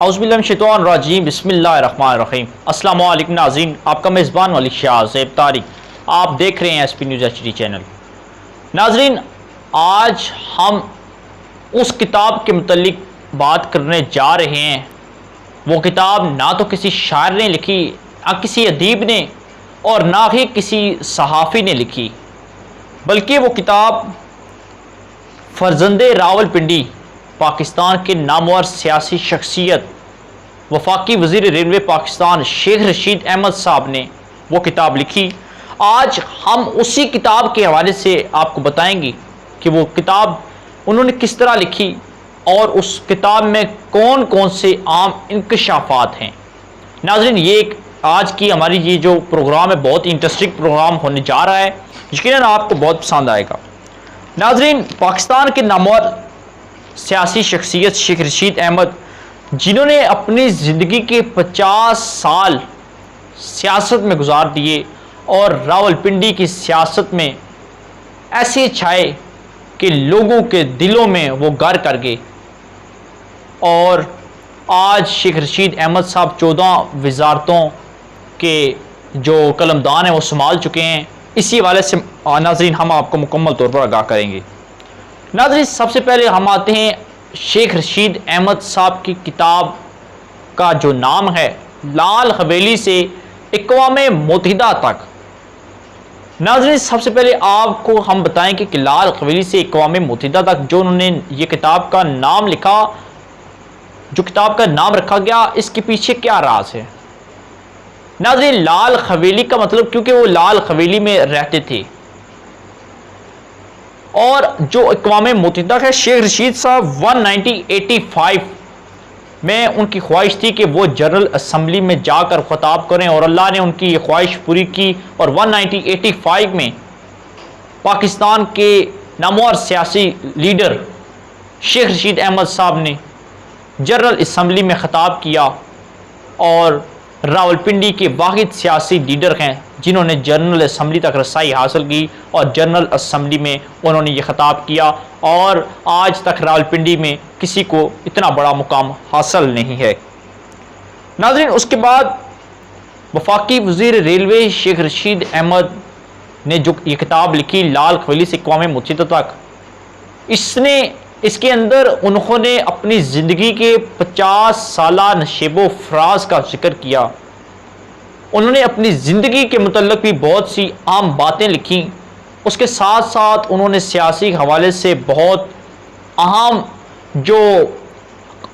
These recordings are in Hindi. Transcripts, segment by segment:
औज़ुबिल्लाहिमिनश्शैतानिर्रजीम बिस्मिल्लाहिर्रहमानिर्रहीम। अस्सलामु अलैकुम नाज़रीन, आपका मेज़बान वाली शाह ज़ैब तारिक, आप देख रहे हैं S P news HD channel. नाज़रीन, आज हम उस किताब के मुतल्लिक बात करने जा रहे हैं। वो किताब ना तो किसी शायर ने लिखी, ना किसी अदीब ने, और ना ही किसी सहाफ़ी ने लिखी, बल्कि वो किताब फ़र्ज़ंदे रावलपिंडी पाकिस्तान के नामवर सियासी शख्सियत वफाकी वज़ीर रेलवे पाकिस्तान शेख रशीद अहमद साहब ने वो किताब लिखी। आज हम उसी किताब के हवाले से आपको बताएंगे कि वो किताब उन्होंने किस तरह लिखी और उस किताब में कौन कौन से आम इंकशाफात हैं। नाज़रीन, ये आज की हमारी ये जो प्रोग्राम है बहुत ही इंटरेस्टिंग प्रोग्राम होने जा रहा है, यकीनन आपको बहुत पसंद आएगा। नाज़रीन, पाकिस्तान के नामवर सियासी शख्सियत शेख रशीद अहमद, जिन्होंने अपनी ज़िंदगी के 50 साल सियासत में गुजार दिए और रावलपिंडी की सियासत में ऐसे छाए कि लोगों के दिलों में वो घर कर गए। और आज शेख रशीद अहमद साहब 14 वजारतों के जो कलमदान हैं वो संभाल चुके हैं। इसी हवाले से नाज़रीन हम आपको मुकम्मल तौर पर आगाह करेंगे। नाज़रीन, सबसे पहले हम आते हैं शेख रशीद अहमद साहब की किताब का जो नाम है लाल हवेली से अक़वाम मुत्तहिदा तक। नाज़रीन, सबसे पहले आपको हम बताएं कि लाल हवेली से अक़वाम मुत्तहिदा तक जो उन्होंने ये किताब का नाम लिखा, जो किताब का नाम रखा गया, इसके पीछे क्या राज है। नाज़रीन, लाल हवेली का मतलब क्योंकि वो लाल हवेली में रहते थे, और जो अक़वाम मुत्तहिदा है, शेख रशीद साहब 1985 में उनकी ख्वाहिश थी कि वो जनरल असम्बली में जाकर ख़िताब करें, और अल्लाह ने उनकी ये ख्वाहिश पूरी की। और 1985 में पाकिस्तान के नामवर सियासी लीडर शेख रशीद अहमद साहब ने जनरल असम्बली में ख़िताब किया, और रावलपिंडी के वाहिद सियासी लीडर हैं जिन्होंने जनरल असम्बली तक रसाई हासिल की, और जनरल असम्बली में उन्होंने ये ख़िताब किया, और आज तक रावलपिंडी में किसी को इतना बड़ा मुकाम हासिल नहीं है। नाज़रीन, उसके बाद वफाकी वज़ीर रेलवे शेख रशीद अहमद ने जो ये किताब लिखी लाल हवेली से अक़वाम मुत्तहिदा तक, इसके अंदर उन्होंने अपनी ज़िंदगी के 50 साला नशेबो फराज का जिक्र किया। उन्होंने अपनी ज़िंदगी के मुतल्लिक़ भी बहुत सी आम बातें लिखी। उसके साथ साथ उन्होंने सियासी हवाले से बहुत अहम, जो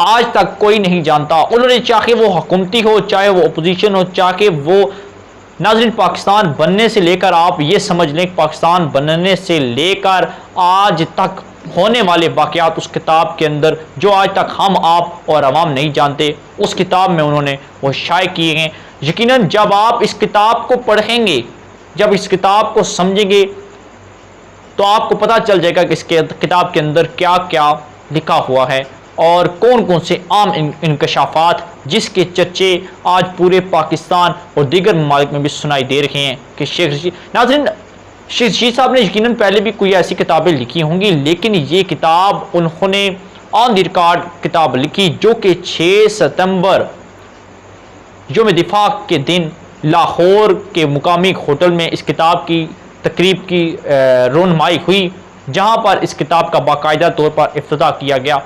आज तक कोई नहीं जानता, उन्होंने चाहे वो हुकूमती हो, चाहे वो अपोजिशन हो, चाहे वो नाज़रीन पाकिस्तान बनने से लेकर आप ये समझ लें कि पाकिस्तान बनने से लेकर आज तक होने वाले वाक़यात उस किताब के अंदर जो आज तक हम आप और अवाम नहीं जानते, उस किताब में उन्होंने वो शाये किए हैं। यकीनन जब आप इस किताब को पढ़ेंगे, जब इस किताब को समझेंगे, तो आपको पता चल जाएगा कि इस किताब के अंदर क्या क्या लिखा हुआ है और कौन कौन से आम इंकशाफात जिसके चर्चे आज पूरे पाकिस्तान और दीगर ममालिक में भी सुनाई दे रहे हैं कि शेख रशीद। नाज़रीन, शेख रशीद साहब ने यकीनन पहले भी कोई ऐसी किताबें लिखी होंगी, लेकिन ये किताब उन्होंने ऑन द रिकॉर्ड किताब लिखी, जो कि 6 सितंबर यौम दिफा के दिन लाहौर के मुकामी होटल में इस किताब की तकरीब की रोनमाई हुई, जहाँ पर इस किताब का बाकायदा तौर पर इफ्तिताह किया गया।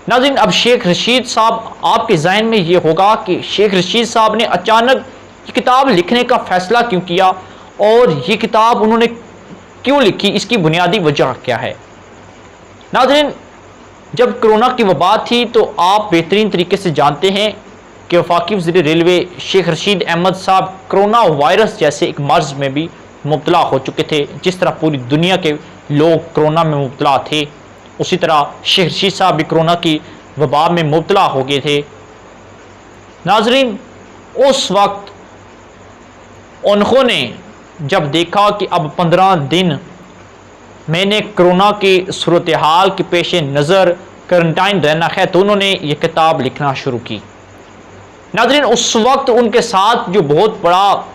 नाज़रीन, अब शेख रशीद साहब, आपके जहन में ये होगा कि शेख रशीद साहब ने अचानक ये किताब लिखने का फ़ैसला क्यों किया, और ये किताब उन्होंने क्यों लिखी, इसकी बुनियादी वजह क्या है। नाज़रीन, जब कोरोना की वबा थी तो आप बेहतरीन तरीके से जानते हैं कि वफाकी वज़ीर रेलवे शेख रशीद अहमद साहब कोरोना वायरस जैसे एक मर्ज़ में भी मुब्तला हो चुके थे। जिस तरह पूरी दुनिया के लोग कोरोना में मुब्तला थे, उसी तरह शेख रशीद साहब भी कोरोना की वबा में मुब्तला हो गए थे। नाज़रीन, उस वक्त उन्होंने जब देखा कि अब 15 दिन मैंने कोरोना की सूरत हाल के पेश नज़र क्वारंटाइन रहना है, तो उन्होंने ये किताब लिखना शुरू की। नाज़रीन, उस वक्त उनके साथ जो बहुत बड़ा,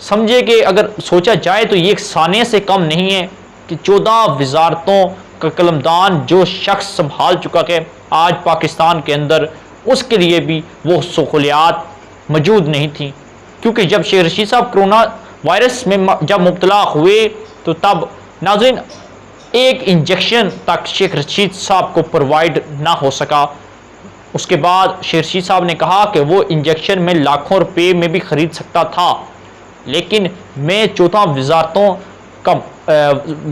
समझे कि अगर सोचा जाए तो ये एक सानिया से कम नहीं है कि 14 वजारतों का कलमदान जो शख्स संभाल चुका है आज पाकिस्तान के अंदर उसके लिए भी वो सहूलियात मौजूद नहीं थी। क्योंकि जब शेख रशीद साहब कोरोना वायरस में जब मुब्तला हुए तो तब नाज़रीन एक इंजेक्शन तक शेख रशीद साहब को प्रोवाइड ना हो सका। उसके बाद शेख रशीद साहब ने कहा कि वो इंजेक्शन में लाखों रुपए में भी ख़रीद सकता था, लेकिन मैं 14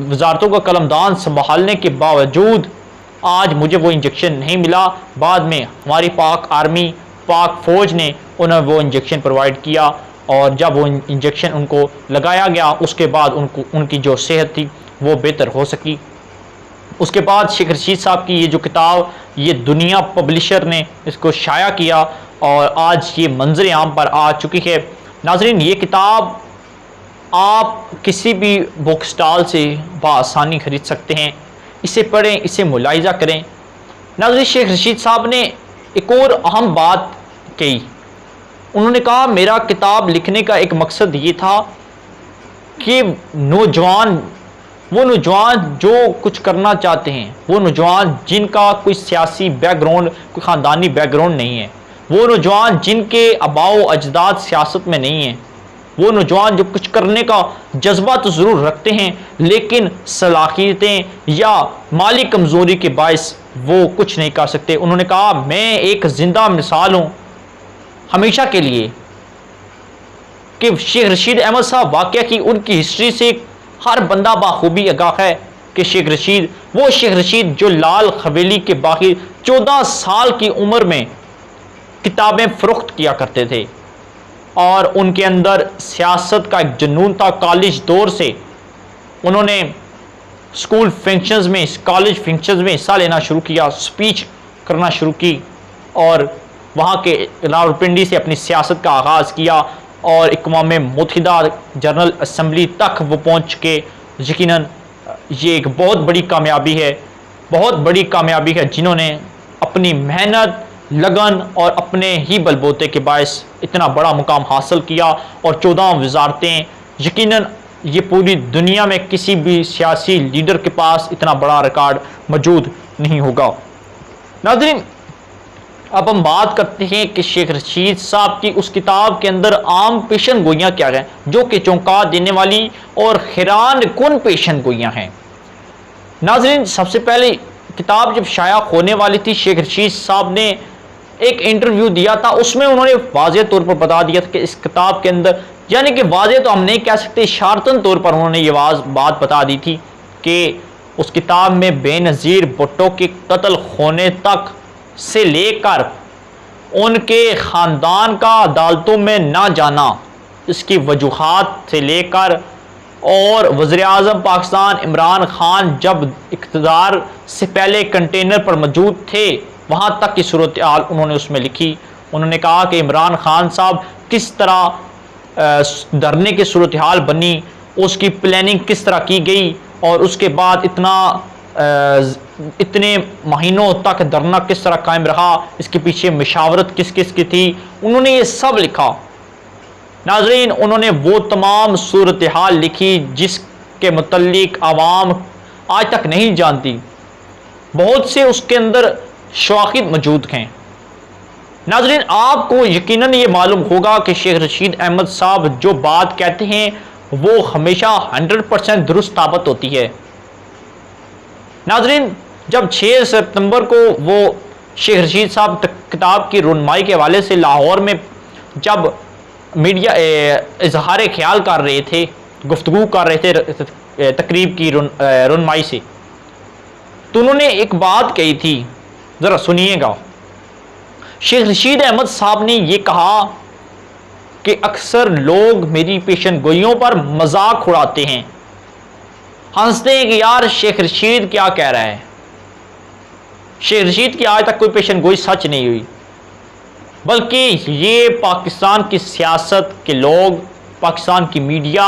वजारतों का कलमदान संभालने के बावजूद आज मुझे वो इंजेक्शन नहीं मिला। बाद में हमारी पाक आर्मी, पाक फ़ौज ने उन्हें वो इंजेक्शन प्रोवाइड किया, और जब वो इंजेक्शन उनको लगाया गया उसके बाद उनकी जो सेहत थी वो बेहतर हो सकी। उसके बाद शेख रशीद साहब की ये जो किताब, ये दुनिया पब्लिशर ने इसको शाया किया और आज ये मंजर आम पर आ चुकी है। नाज़रीन, ये किताब आप किसी भी बुक स्टॉल से बआसानी ख़रीद सकते हैं। इसे पढ़ें, इसे मुलाहिज़ा करें। नाज़रीन, शेख रशीद साहब ने एक और अहम बात कही। उन्होंने कहा, मेरा किताब लिखने का एक मकसद ये था कि वो नौजवान जो कुछ करना चाहते हैं, वो नौजवान जिनका कोई सियासी बैकग्राउंड, कोई ख़ानदानी बैकग्राउंड नहीं है, वो नौजवान जिनके आबाओ अजदाद सियासत में नहीं है, वो नौजवान जो कुछ करने का जज्बा तो ज़रूर रखते हैं लेकिन सलाहियतें या माली कमज़ोरी के बायस वो कुछ नहीं कर सकते। उन्होंने कहा, मैं एक ज़िंदा मिसाल हूँ हमेशा के लिए कि शेख रशीद अहमद साहब वाक़या की उनकी हिस्ट्री से हर बंदा बाखूबी आगाह है कि शेख रशीद जो लाल हवेली के बाकी 14 साल की उम्र में किताबें फ़रोख्त किया करते थे और उनके अंदर सियासत का एक जुनून था। कॉलेज दौर से उन्होंने स्कूल फंक्शंस में, कॉलेज फंक्शंस में हिस्सा लेना शुरू किया, स्पीच करना शुरू की और वहाँ के रावलपिंडी से अपनी सियासत का आगाज़ किया और अक़वाम मुत्तहिदा जनरल असम्बली तक वो पहुँच के यकीनन ये एक बहुत बड़ी कामयाबी है जिन्होंने अपनी मेहनत, लगन और अपने ही बलबूते के बायस इतना बड़ा मुकाम हासिल किया। और 14 वजारतें, यकीनन ये पूरी दुनिया में किसी भी सियासी लीडर के पास इतना बड़ा रिकॉर्ड मौजूद नहीं होगा। नाज़रीन, अब हम बात करते हैं कि शेख रशीद साहब की उस किताब के अंदर आम पेशन गोइयाँ क्या हैं जो कि चौंका देने वाली और हैरान कुन पेशन गोइयाँ हैं। नाज़रीन, सबसे पहले किताब जब शाया होने वाली थी, शेख रशीद साहब ने एक इंटरव्यू दिया था, उसमें उन्होंने वाज़ेह तौर पर बता दिया था कि इस किताब के अंदर, यानी कि वाज़ेह तो हम नहीं कह सकते, इशारतन तौर पर उन्होंने ये बात बता दी थी कि उस किताब में बेनज़ीर भुट्टो के कत्ल होने तक से लेकर उनके ख़ानदान का अदालतों में ना जाना, इसकी वजूहात से लेकर और वज़ीर-ए-आज़म पाकिस्तान इमरान खान जब इक़्तिदार से पहले कंटेनर पर मौजूद थे वहाँ तक की सूरत हाल उन्होंने उसमें लिखी। उन्होंने कहा कि इमरान खान साहब किस तरह धरने की सूरत हाल बनी, उसकी प्लानिंग किस तरह की गई और उसके बाद इतने महीनों तक धरना किस तरह कायम रहा, इसके पीछे मशावरत किस किस की थी, उन्होंने ये सब लिखा। नाज़रीन, उन्होंने वो तमाम सूरत हाल लिखी जिसके मुतल्लिक आवाम आज तक नहीं जानती, बहुत से उसके अंदर शवाहिद मौजूद हैं। नाज़रीन, आपको यकीनन ये मालूम होगा कि शेख रशीद अहमद साहब जो बात कहते हैं वो हमेशा 100% दुरुस्त साबित होती है। नाज़रीन, जब 6 सितंबर को वो शेख रशीद साहब किताब की रुनमाई के हवाले से लाहौर में जब मीडिया इजहार ख्याल कर रहे थे, गुफ्तगू कर रहे थे तकरीब की रुनमाई से, तो उन्होंने एक बात कही थी, ज़रा सुनिएगा। शेख रशीद अहमद साहब ने ये कहा कि अक्सर लोग मेरी पेशन गोइयों पर मजाक उड़ाते हैं, हंसते हैं कि यार शेख रशीद क्या कह रहा है। शेख रशीद की आज तक कोई पेशन गोई सच नहीं हुई, बल्कि ये पाकिस्तान की सियासत के लोग, पाकिस्तान की मीडिया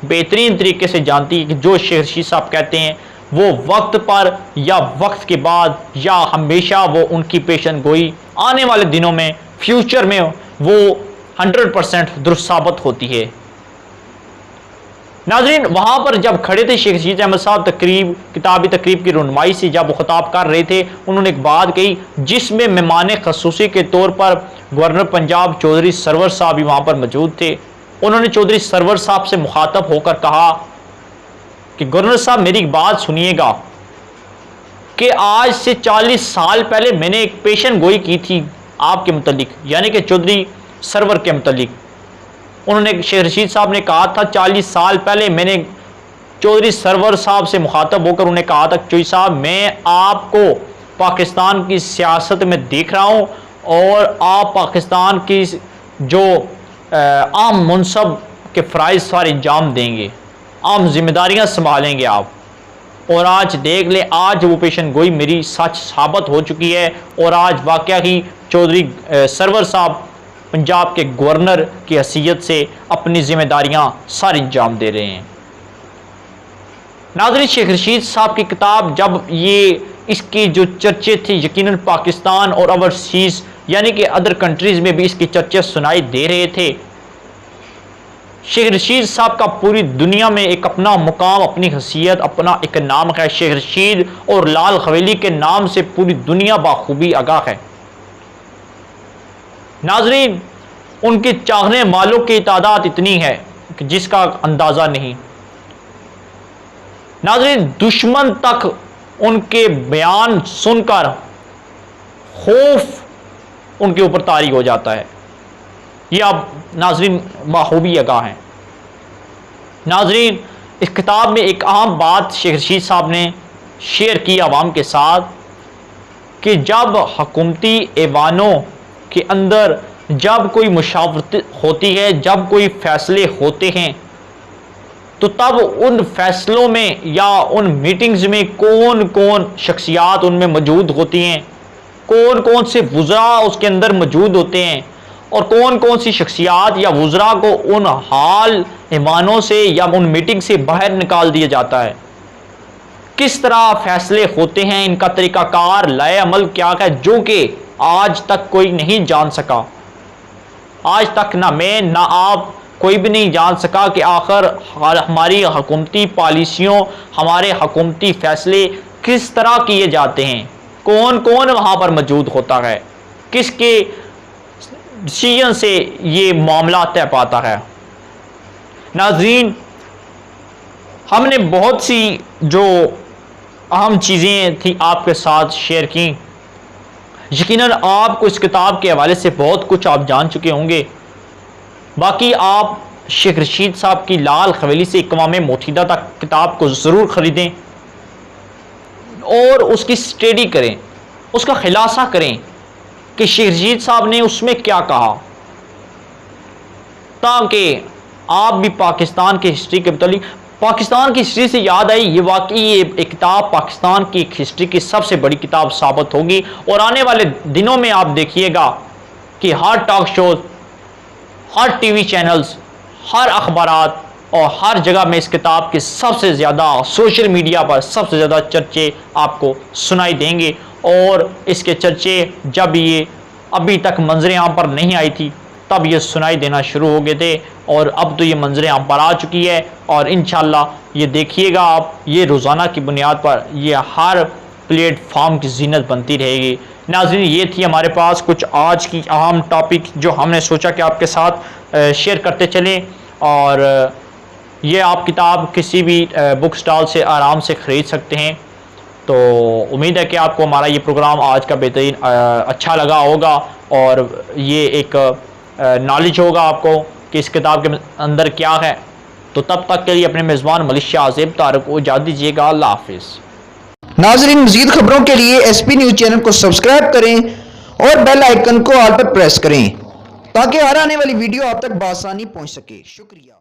बेहतरीन तरीके से जानती है कि जो शेख रशीद साहब कहते हैं वो वक्त पर या वक्त के बाद या हमेशा वो उनकी पेशन गोई आने वाले दिनों में, फ्यूचर में वो 100% दुरुस्त साबित होती है। नाजरीन, वहां पर जब खड़े थे शेख रशीद अहमद साहब किताबी तकरीब की रुनमाई से जब खिताब कर रहे थे, उन्होंने एक बात कही जिसमें मेहमान खसूसी के तौर पर गवर्नर पंजाब चौधरी सरवर साहब भी वहां पर मौजूद थे। उन्होंने चौधरी सरवर साहब से मुखातब होकर कहा कि गवर्नर साहब मेरी एक बात सुनिएगा कि आज से 40 साल पहले मैंने एक पेशन गोई की थी आपके मुतल्लिक, यानी कि चौधरी सरवर के मुतल्लिक। उन्होंने शेख रशीद साहब ने कहा था 40 साल पहले मैंने चौधरी सरवर साहब से मुखातब होकर उन्हें कहा था, चौधरी साहब मैं आपको पाकिस्तान की सियासत में देख रहा हूँ और आप पाकिस्तान की जो आम मुनसब के फ़राइज़ सारे अंजाम देंगे, आम जिम्मेदारियाँ संभालेंगे आप। और आज देख ले, आज वो पेशन गोई मेरी सच साबित हो चुकी है और आज वाकया ही चौधरी सरवर साहब पंजाब के गवर्नर की हैसियत से अपनी जिम्मेदारियां सारी अंजाम दे रहे हैं। नाज़रीन, शेख रशीद साहब की किताब जब ये इसके जो चर्चे थे यकीनन पाकिस्तान और ओवरसीज़ यानी कि अदर कंट्रीज़ में भी इसके चर्चे सुनाई दे रहे थे। शेख रशीद साहब का पूरी दुनिया में एक अपना मुकाम, अपनी हैसियत, अपना एक नाम है। शेख रशीद और लाल हवेली के नाम से पूरी दुनिया बाखूबी आगाह है। नाजरीन, उनके चाहने वालों की तादाद इतनी है कि जिसका अंदाज़ा नहीं। नाजरीन, दुश्मन तक उनके बयान सुनकर खौफ उनके ऊपर तारी हो जाता है। ये आप नाजरीन बाखूबी आगाह हैं। नाजरीन, इस किताब में एक अहम बात शेख रशीद साहब ने शेयर की आवाम के साथ कि जब हुकूमती ऐवानों के अंदर जब कोई मुशावरत होती है, जब कोई फैसले होते हैं, तो तब उन फैसलों में या उन मीटिंग्स में कौन कौन शख्सियात उनमें मौजूद होती हैं, कौन कौन से वुज़रा उसके अंदर मौजूद होते हैं और कौन कौन सी शख्सियात या वुज़रा को उन हाल ऐवानों से या उन मीटिंग से बाहर निकाल दिया जाता है, किस तरह फैसले होते हैं, इनका तरीक़ाकार लाए अमल क्या है, जो कि आज तक कोई नहीं जान सका। आज तक ना मैं ना आप कोई भी नहीं जान सका कि आखिर हमारी हुकूमती पॉलिसियों, हमारे हुकूमती फैसले किस तरह किए जाते हैं, कौन कौन वहाँ पर मौजूद होता है, किसके डिसीजन से ये मामला तय पाता है। नाज़रीन, हमने बहुत सी जो अहम चीज़ें थी आपके साथ शेयर की। यकीनन आपको इस किताब के हवाले से बहुत कुछ आप जान चुके होंगे। बाकी आप शेख रशीद साहब की लाल हवेली से इक़वाम मुत्तहिदा तक किताब को ज़रूर ख़रीदें और उसकी स्टडी करें, उसका खुलासा करें कि शेख रशीद साहब ने उसमें क्या कहा, ताकि आप भी पाकिस्तान की हिस्ट्री के मुतालिक, पाकिस्तान की हिस्ट्री से याद आई, ये वाकई ये एक किताब पाकिस्तान की एक हिस्ट्री की सबसे बड़ी किताब साबित होगी। और आने वाले दिनों में आप देखिएगा कि हर टॉक शोज, हर टीवी चैनल्स, हर अखबारात और हर जगह में इस किताब के सबसे ज़्यादा सोशल मीडिया पर सबसे ज़्यादा चर्चे आपको सुनाई देंगे। और इसके चर्चे जब ये अभी तक मंजरें आम पर नहीं आई थी तब ये सुनाई देना शुरू हो गए थे और अब तो ये मंजरें आम पर आ चुकी है। और इंशाल्लाह ये देखिएगा आप, ये रोज़ाना की बुनियाद पर ये हर प्लेटफार्म की जीनत बनती रहेगी। नाज़रीन, ये थी हमारे पास कुछ आज की अहम टॉपिक जो हमने सोचा कि आपके साथ शेयर करते चलें। और ये आप किताब किसी भी बुक स्टॉल से आराम से ख़रीद सकते हैं। तो उम्मीद है कि आपको हमारा ये प्रोग्राम आज का बेहतरीन अच्छा लगा होगा और ये एक नॉलेज होगा आपको कि इस किताब के अंदर क्या है। तो तब तक के लिए अपने मेज़बान मलिशिया आज़ेब तारक को इजाज़त दीजिएगा। अल्लाह हाफ़िज़। नाज़रीन, मज़ीद खबरों के लिए SP न्यूज़ चैनल को सब्सक्राइब करें और बेल आइकन को ऑल पर प्रेस करें ताकि हर आने वाली वीडियो आप तक बआसानी पहुंच सके। शुक्रिया।